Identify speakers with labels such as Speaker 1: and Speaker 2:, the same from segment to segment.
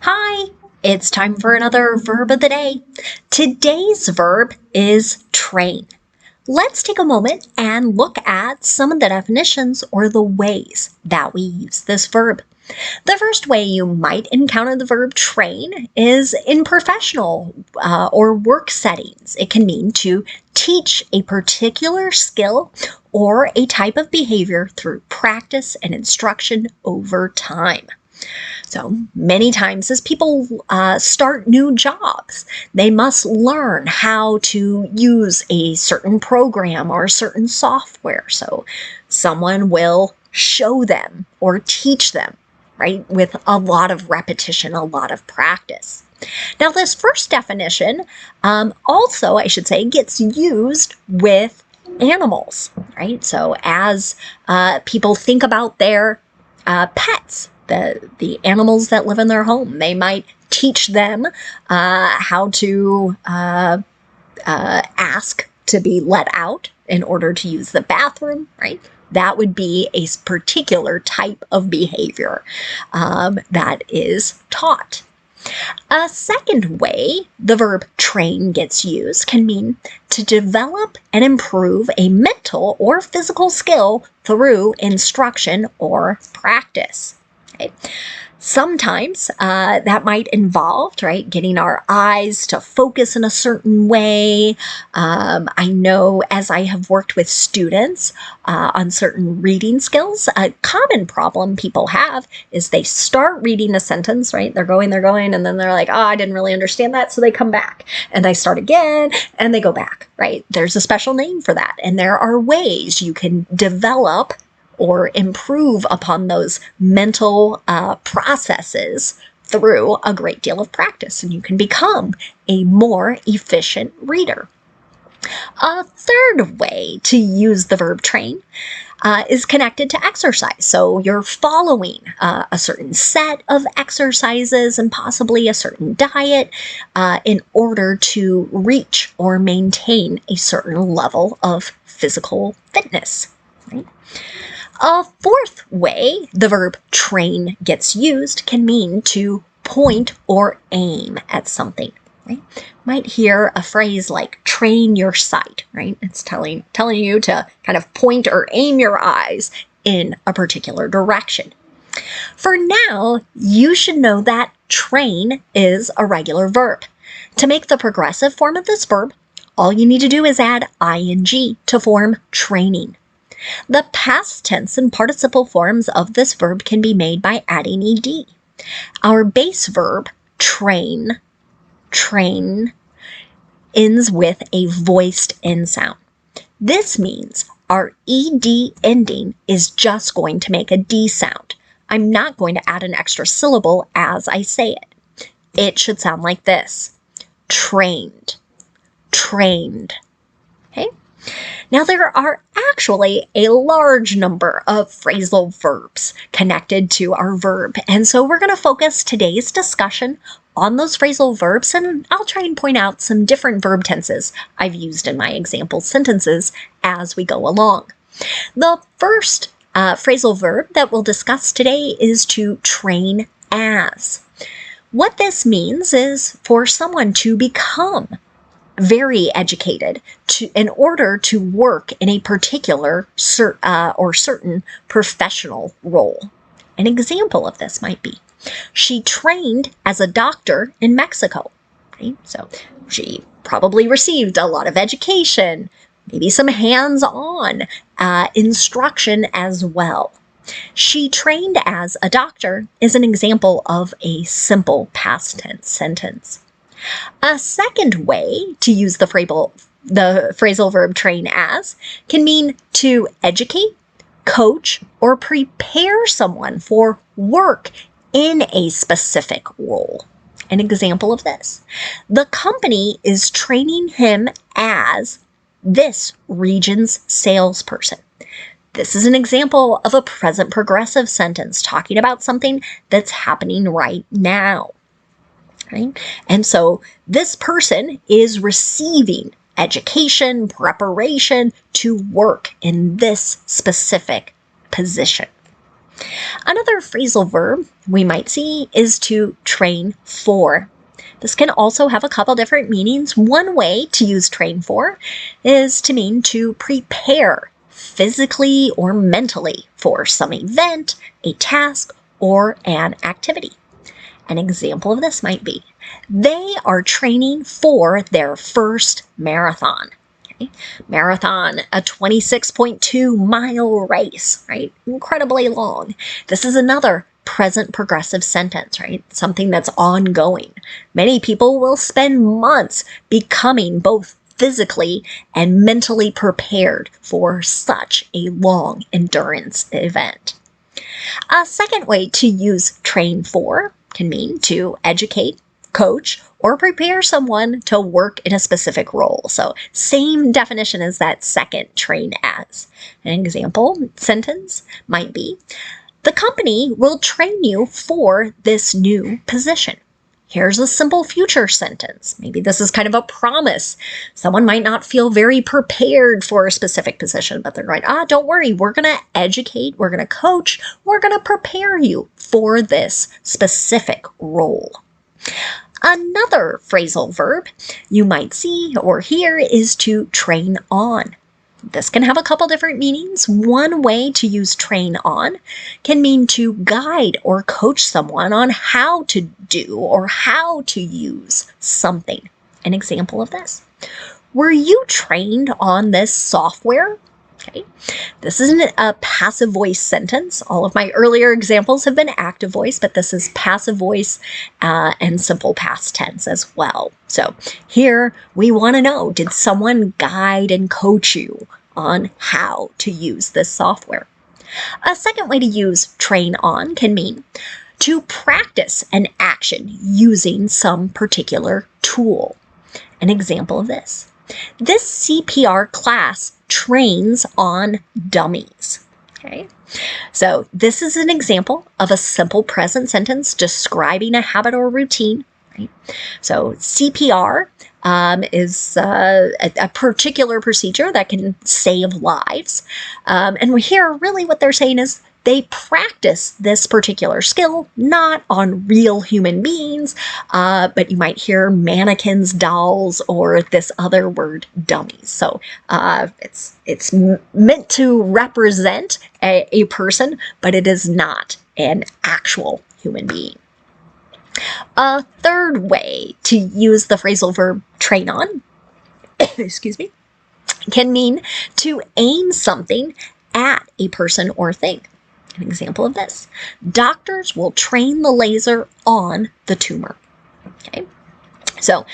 Speaker 1: Hi, it's time for another verb of the day. Today's verb is train. Let's take a moment and look at some of the definitions or the ways that we use this verb. The first way you might encounter the verb train is in professional or work settings. It can mean to teach a particular skill or a type of behavior through practice and instruction over time. So many times as people start new jobs, they must learn how to use a certain program or a certain software. So someone will show them or teach them, right, with a lot of repetition, a lot of practice. Now, this first definition also, I should say, gets used with animals, right? So as people think about their pets, the animals that live in their home, they might teach them how to ask to be let out in order to use the bathroom, right? That would be a particular type of behavior that is taught. A second way the verb train gets used can mean to develop and improve a mental or physical skill through instruction or practice. Okay. Sometimes that might involve, right, getting our eyes to focus in a certain way. I know as I have worked with students on certain reading skills, a common problem people have is they start reading a sentence, right? They're going, and then they're like, oh, I didn't really understand that. So they come back and they start again and they go back, right? There's a special name for that. And there are ways you can develop or improve upon those mental processes through a great deal of practice, and you can become a more efficient reader. A third way to use the verb train is connected to exercise. So you're following a certain set of exercises and possibly a certain diet in order to reach or maintain a certain level of physical fitness, right? A fourth way the verb train gets used can mean to point or aim at something, right? Might hear a phrase like train your sight, right? It's telling you to kind of point or aim your eyes in a particular direction. For now, you should know that train is a regular verb. To make the progressive form of this verb, all you need to do is add ing to form training. The past tense and participle forms of this verb can be made by adding ed. Our base verb, train, ends with a voiced end sound. This means our ed ending is just going to make a d sound. I'm not going to add an extra syllable as I say it. It should sound like this: trained, trained. Okay? Now, there are actually a large number of phrasal verbs connected to our verb, and so we're going to focus today's discussion on those phrasal verbs, and I'll try and point out some different verb tenses I've used in my example sentences as we go along. The first phrasal verb that we'll discuss today is to train as. What this means is for someone to become very educated in order to work in a particular or certain professional role. An example of this might be, she trained as a doctor in Mexico. Right? So she probably received a lot of education, maybe some hands-on instruction as well. She trained as a doctor is an example of a simple past tense sentence. A second way to use the phrasal verb train as can mean to educate, coach, or prepare someone for work in a specific role. An example of this: the company is training him as this region's salesperson. This is an example of a present progressive sentence talking about something that's happening right now. Right? And so this person is receiving education, preparation to work in this specific position. Another phrasal verb we might see is to train for. This can also have a couple different meanings. One way to use train for is to mean to prepare physically or mentally for some event, a task, or an activity. An example of this might be, they are training for their first marathon. Okay? Marathon, a 26.2-mile race, right? Incredibly long. This is another present progressive sentence, right? Something that's ongoing. Many people will spend months becoming both physically and mentally prepared for such a long endurance event. A second way to use train for can mean to educate, coach, or prepare someone to work in a specific role. So same definition as that second, train as. An example sentence might be, the company will train you for this new position. Here's a simple future sentence. Maybe this is kind of a promise. Someone might not feel very prepared for a specific position, but they're going, don't worry, we're going to educate, we're going to coach, we're going to prepare you for this specific role. Another phrasal verb you might see or hear is to train on. This can have a couple different meanings. One way to use train on can mean to guide or coach someone on how to do or how to use something. An example of this. Were you trained on this software? Okay. This isn't a passive voice sentence. All of my earlier examples have been active voice, but this is passive voice and simple past tense as well. So here we want to know, did someone guide and coach you on how to use this software? A second way to use train on can mean to practice an action using some particular tool. An example of this. This CPR class trains on dummies. Okay, so this is an example of a simple present sentence describing a habit or routine. Right? So CPR is a particular procedure that can save lives. And here, really what they're saying is they practice this particular skill not on real human beings, but you might hear mannequins, dolls, or this other word, dummies. So it's meant to represent a person, but it is not an actual human being. A third way to use the phrasal verb train on, excuse me, can mean to aim something at a person or thing. An example of this. Doctors will train the laser on the tumor. Okay. So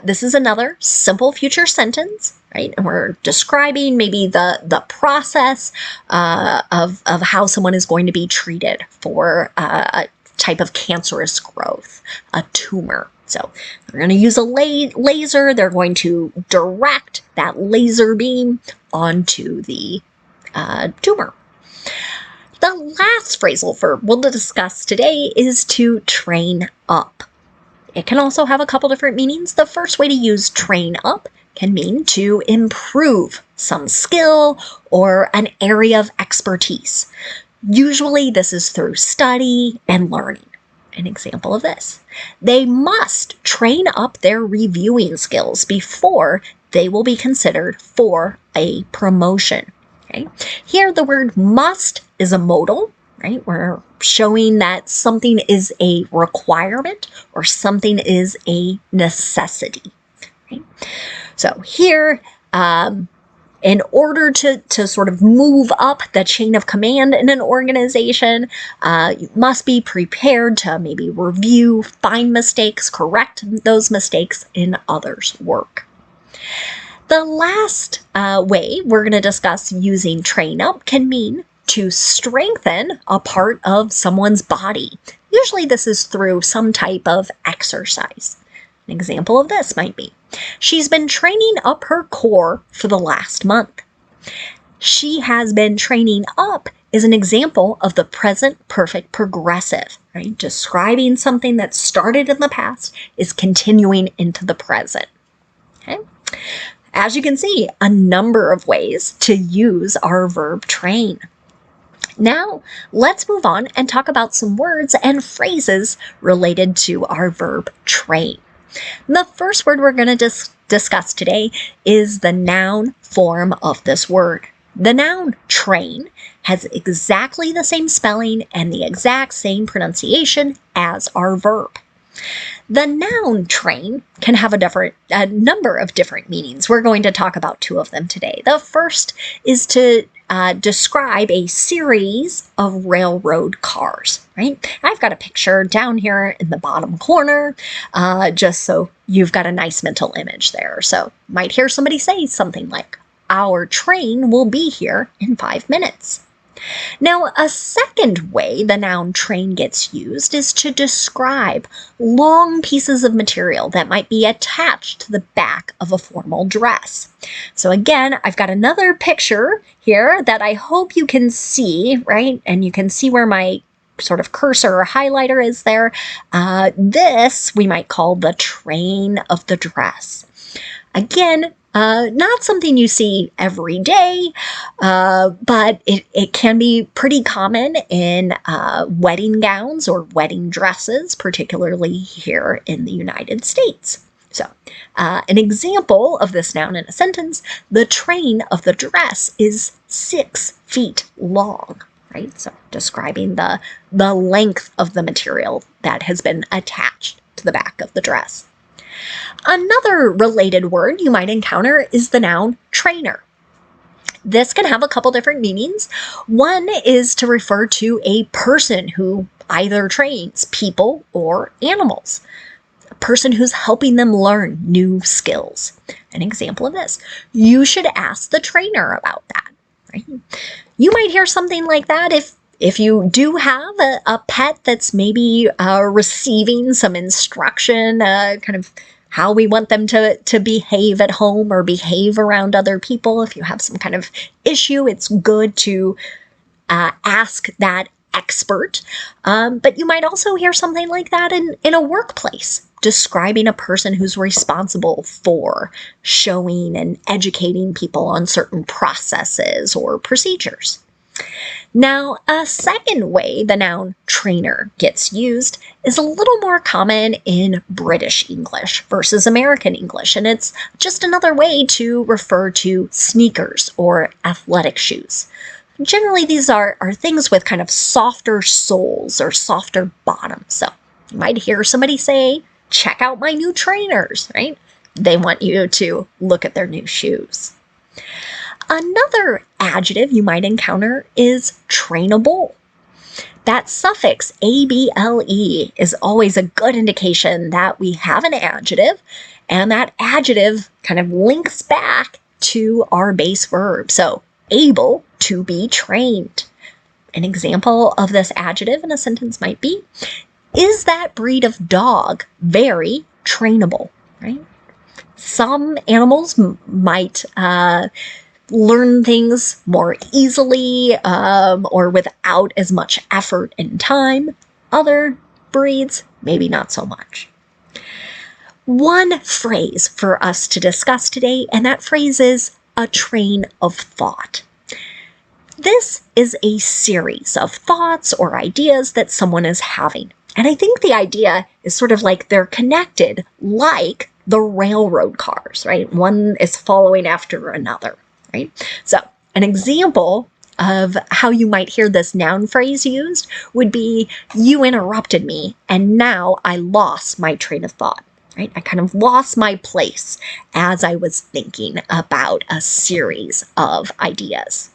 Speaker 1: this is another simple future sentence, right? And we're describing maybe the process of how someone is going to be treated for a type of cancerous growth, a tumor. So they're going to use a laser. They're going to direct that laser beam onto the tumor. The last phrasal verb we'll discuss today is to train up. It can also have a couple different meanings. The first way to use train up can mean to improve some skill or an area of expertise. Usually this is through study and learning. An example of this. They must train up their reviewing skills before they will be considered for a promotion. Okay. Here the word must is a modal, right? We're showing that something is a requirement or something is a necessity. Okay. So here, in order to sort of move up the chain of command in an organization, you must be prepared to maybe review, find mistakes, correct those mistakes in others' work. The last way we're going to discuss using train up can mean to strengthen a part of someone's body. Usually this is through some type of exercise. An example of this might be, she's been training up her core for the last month. She has been training up is an example of the present perfect progressive, right? Describing something that started in the past is continuing into the present. Okay? As you can see, a number of ways to use our verb train. Now, let's move on and talk about some words and phrases related to our verb train. The first word we're going to discuss today is the noun form of this word. The noun train has exactly the same spelling and the exact same pronunciation as our verb. The noun train can have a number of different meanings. We're going to talk about two of them today. The first is to describe a series of railroad cars, right? I've got a picture down here in the bottom corner, just so you've got a nice mental image there. So might hear somebody say something like, "Our train will be here in 5 minutes." Now, a second way the noun train gets used is to describe long pieces of material that might be attached to the back of a formal dress. So again, I've got another picture here that I hope you can see, right? And you can see where my sort of cursor or highlighter is there. This we might call the train of the dress. Again, not something you see every day, but it can be pretty common in wedding gowns or wedding dresses, particularly here in the United States. So, an example of this noun in a sentence, the train of the dress is 6 feet long, right? So, describing the length of the material that has been attached to the back of the dress. Another related word you might encounter is the noun trainer. This can have a couple different meanings. One is to refer to a person who either trains people or animals, a person who's helping them learn new skills. An example of this, you should ask the trainer about that. Right? You might hear something like that if you do have a pet that's maybe receiving some instruction, kind of how we want them to behave at home or behave around other people. If you have some kind of issue, it's good to ask that expert. But you might also hear something like that in a workplace, describing a person who's responsible for showing and educating people on certain processes or procedures. Now, a second way the noun trainer gets used is a little more common in British English versus American English, and it's just another way to refer to sneakers or athletic shoes. Generally, these are things with kind of softer soles or softer bottoms. So you might hear somebody say, "Check out my new trainers," right? They want you to look at their new shoes. Another adjective you might encounter is trainable. That suffix able is always a good indication that we have an adjective, and that adjective kind of links back to our base verb. So, able to be trained. An example of this adjective in a sentence might be, is that breed of dog very trainable, right? Some animals might learn things more easily or without as much effort and time. Other breeds, maybe not so much. One phrase for us to discuss today, and that phrase is a train of thought. This is a series of thoughts or ideas that someone is having. And I think the idea is sort of like they're connected, like the railroad cars, right? One is following after another. Right? So an example of how you might hear this noun phrase used would be, you interrupted me and now I lost my train of thought. Right? I kind of lost my place as I was thinking about a series of ideas.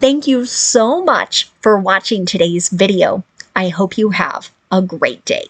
Speaker 1: Thank you so much for watching today's video. I hope you have a great day.